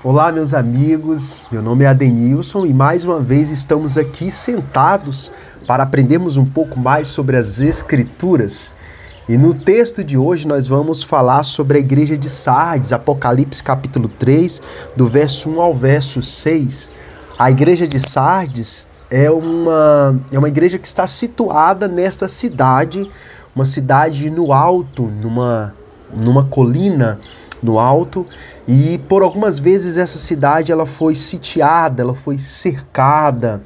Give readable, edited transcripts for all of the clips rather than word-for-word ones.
Olá, meus amigos, meu nome é Adenilson e mais uma vez estamos aqui sentados para aprendermos um pouco mais sobre as Escrituras. E no texto de hoje nós vamos falar sobre a igreja de Sardes, Apocalipse capítulo 3, do verso 1 ao verso 6. A igreja de Sardes é uma igreja que está situada nesta cidade, uma cidade no alto, numa colina no alto, e por algumas vezes essa cidade ela foi sitiada, ela foi cercada,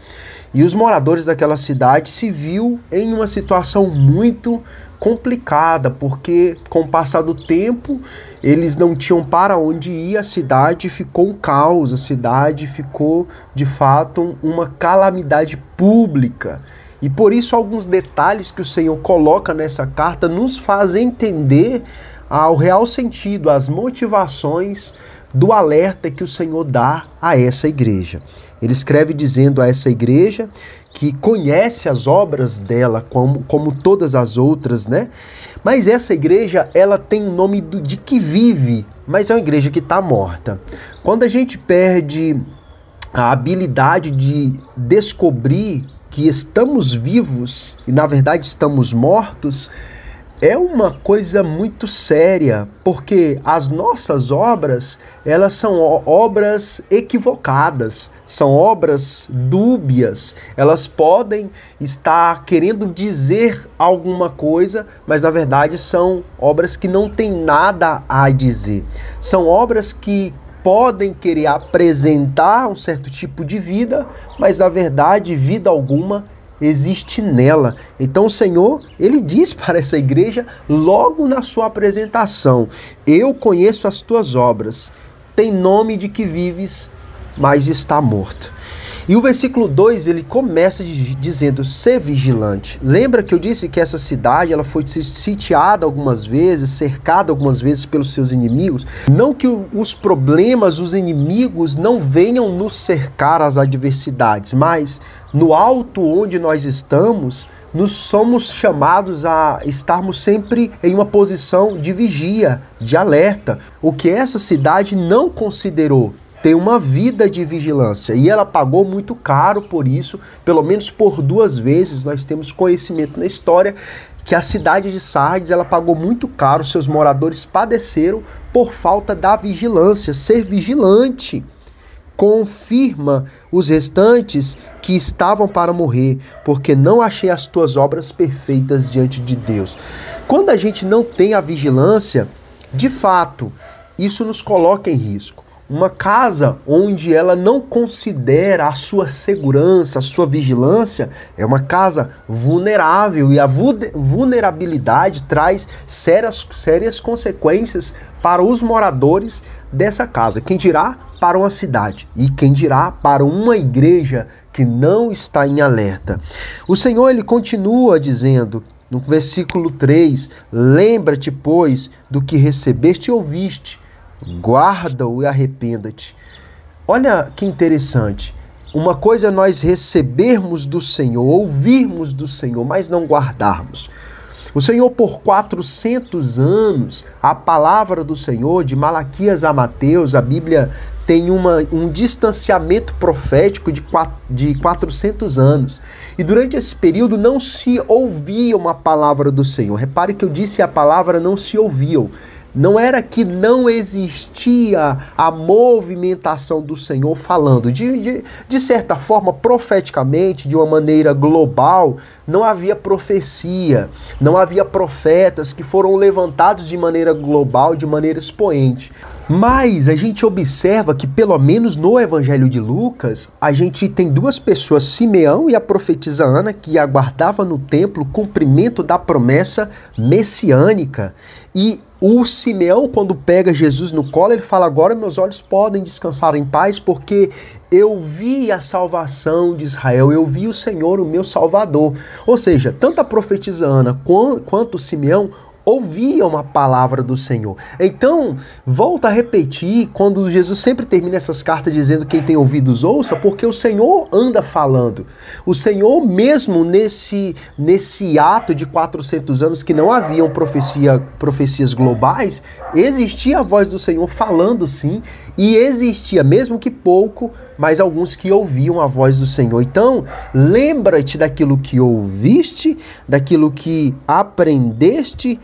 e os moradores daquela cidade se viu em uma situação muito complicada, porque com o passar do tempo eles não tinham para onde ir, a cidade ficou um caos, a cidade ficou de fato uma calamidade pública. E por isso alguns detalhes que o Senhor coloca nessa carta nos fazem entender ao real sentido, as motivações do alerta que o Senhor dá a essa igreja. Ele escreve dizendo a essa igreja que conhece as obras dela como todas as outras, né? Mas essa igreja, ela tem o nome de que vive, mas é uma igreja que está morta. Quando a gente perde a habilidade de descobrir que estamos vivos e na verdade estamos mortos, é uma coisa muito séria, porque as nossas obras, elas são obras equivocadas, são obras dúbias, elas podem estar querendo dizer alguma coisa, mas na verdade são obras que não têm nada a dizer. São obras que podem querer apresentar um certo tipo de vida, mas na verdade vida alguma existe nela. Então o Senhor, ele diz para essa igreja logo na sua apresentação: eu conheço as tuas obras, tem nome de que vives, mas está morto. E o versículo 2, ele começa dizendo: ser vigilante. Lembra que eu disse que essa cidade ela foi sitiada algumas vezes, cercada algumas vezes pelos seus inimigos? Não que os problemas, os inimigos não venham nos cercar as adversidades, mas no alto onde nós estamos, nós somos chamados a estarmos sempre em uma posição de vigia, de alerta. O que essa cidade não considerou, ter uma vida de vigilância, e ela pagou muito caro por isso. Pelo menos por 2 vezes nós temos conhecimento na história que a cidade de Sardes ela pagou muito caro, seus moradores padeceram por falta da vigilância. Ser vigilante confirma os restantes que estavam para morrer, porque não achei as tuas obras perfeitas diante de Deus. Quando a gente não tem a vigilância, de fato, isso nos coloca em risco. Uma casa onde ela não considera a sua segurança, a sua vigilância, é uma casa vulnerável, e a vulnerabilidade traz sérias consequências para os moradores dessa casa. Quem dirá para uma cidade, e quem dirá para uma igreja que não está em alerta. O Senhor, ele continua dizendo no versículo 3, lembra-te, pois, do que recebeste e ouviste, guarda-o e arrependa-te. Olha que interessante. Uma coisa é nós recebermos do Senhor, ouvirmos do Senhor, mas não guardarmos. O Senhor, por 400 anos, a palavra do Senhor, de Malaquias a Mateus, a Bíblia tem um distanciamento profético de 400 anos. E durante esse período não se ouvia uma palavra do Senhor. Repare que eu disse a palavra não se ouviam. Não era que não existia a movimentação do Senhor falando. De certa forma, profeticamente, de uma maneira global, não havia profecia, não havia profetas que foram levantados de maneira global, de maneira expoente. Mas a gente observa que, pelo menos no Evangelho de Lucas, a gente tem 2 pessoas, Simeão e a profetisa Ana, que aguardavam no templo o cumprimento da promessa messiânica. E o Simeão, quando pega Jesus no colo, ele fala: agora meus olhos podem descansar em paz, porque eu vi a salvação de Israel, eu vi o Senhor, o meu Salvador. Ou seja, tanto a profetisa Ana quanto o Simeão ouviam a palavra do Senhor. Então, volto a repetir, quando Jesus sempre termina essas cartas dizendo quem tem ouvidos ouça, porque o Senhor anda falando. O Senhor, mesmo nesse ato de 400 anos que não haviam profecias globais, existia a voz do Senhor falando sim, e existia, mesmo que pouco, mas alguns que ouviam a voz do Senhor. Então, lembra-te daquilo que ouviste, daquilo que aprendeste,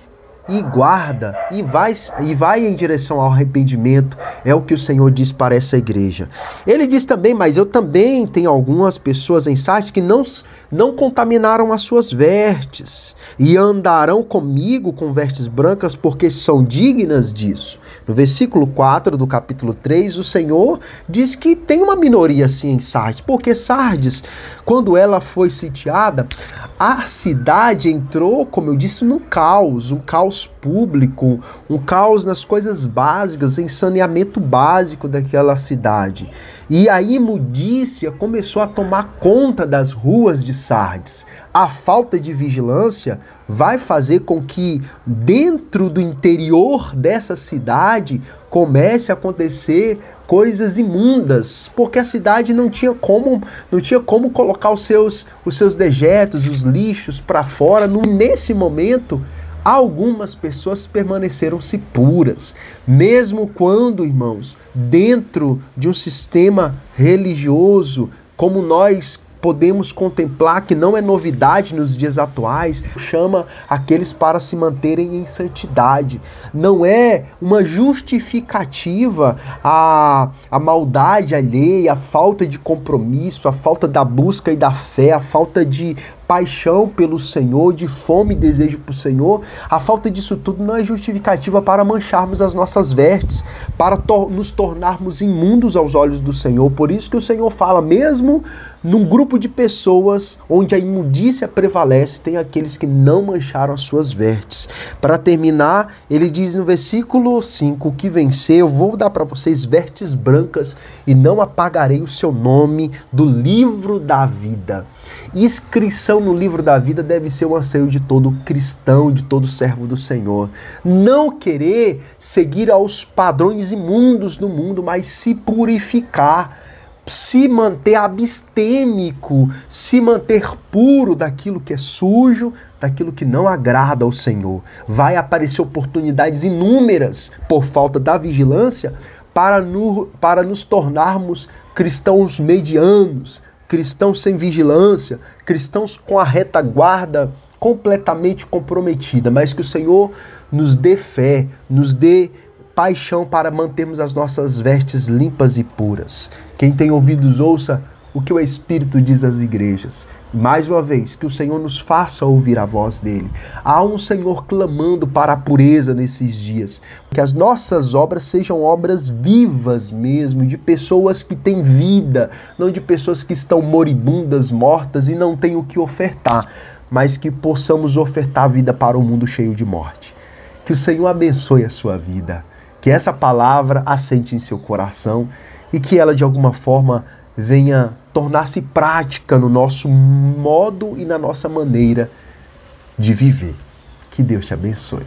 e guarda, e vai em direção ao arrependimento, é o que o Senhor diz para essa igreja. Ele diz também, mas eu também tenho algumas pessoas em Sardes que não contaminaram as suas vestes, e andarão comigo com vestes brancas, porque são dignas disso. No versículo 4 do capítulo 3, o Senhor diz que tem uma minoria assim em Sardes, porque Sardes, quando ela foi sitiada, a cidade entrou, como eu disse, um caos público, um caos nas coisas básicas, em saneamento básico daquela cidade. E a imundícia começou a tomar conta das ruas de Sardes. A falta de vigilância vai fazer com que dentro do interior dessa cidade comece a acontecer coisas imundas, porque a cidade não tinha como colocar os seus dejetos, os lixos para fora. Nesse momento, algumas pessoas permaneceram-se puras, mesmo quando, irmãos, dentro de um sistema religioso, como nós podemos contemplar, que não é novidade nos dias atuais, chama aqueles para se manterem em santidade. Não é uma justificativa a maldade alheia, a falta de compromisso, a falta da busca e da fé, a falta de paixão pelo Senhor, de fome e desejo por Senhor. A falta disso tudo não é justificativa para mancharmos as nossas vestes, para nos tornarmos imundos aos olhos do Senhor. Por isso que o Senhor fala, mesmo num grupo de pessoas onde a imundícia prevalece, tem aqueles que não mancharam as suas vestes. Para terminar, ele diz no versículo 5, que vencer, eu vou dar para vocês vestes brancas e não apagarei o seu nome do livro da vida. Inscrição no livro da vida deve ser o anseio de todo cristão, de todo servo do Senhor. Não querer seguir aos padrões imundos do mundo, mas se purificar, se manter abstêmico, se manter puro daquilo que é sujo, daquilo que não agrada ao Senhor. Vai aparecer oportunidades inúmeras por falta da vigilância para nos tornarmos cristãos medianos, cristãos sem vigilância, cristãos com a retaguarda completamente comprometida, mas que o Senhor nos dê fé, nos dê paixão para mantermos as nossas vestes limpas e puras. Quem tem ouvidos, ouça o que o Espírito diz às igrejas. Mais uma vez, que o Senhor nos faça ouvir a voz dele. Há um Senhor clamando para a pureza nesses dias. Que as nossas obras sejam obras vivas mesmo, de pessoas que têm vida, não de pessoas que estão moribundas, mortas e não têm o que ofertar, mas que possamos ofertar vida para um mundo cheio de morte. Que o Senhor abençoe a sua vida. Que essa palavra assente em seu coração e que ela de alguma forma venha tornar-se prática no nosso modo e na nossa maneira de viver. Que Deus te abençoe.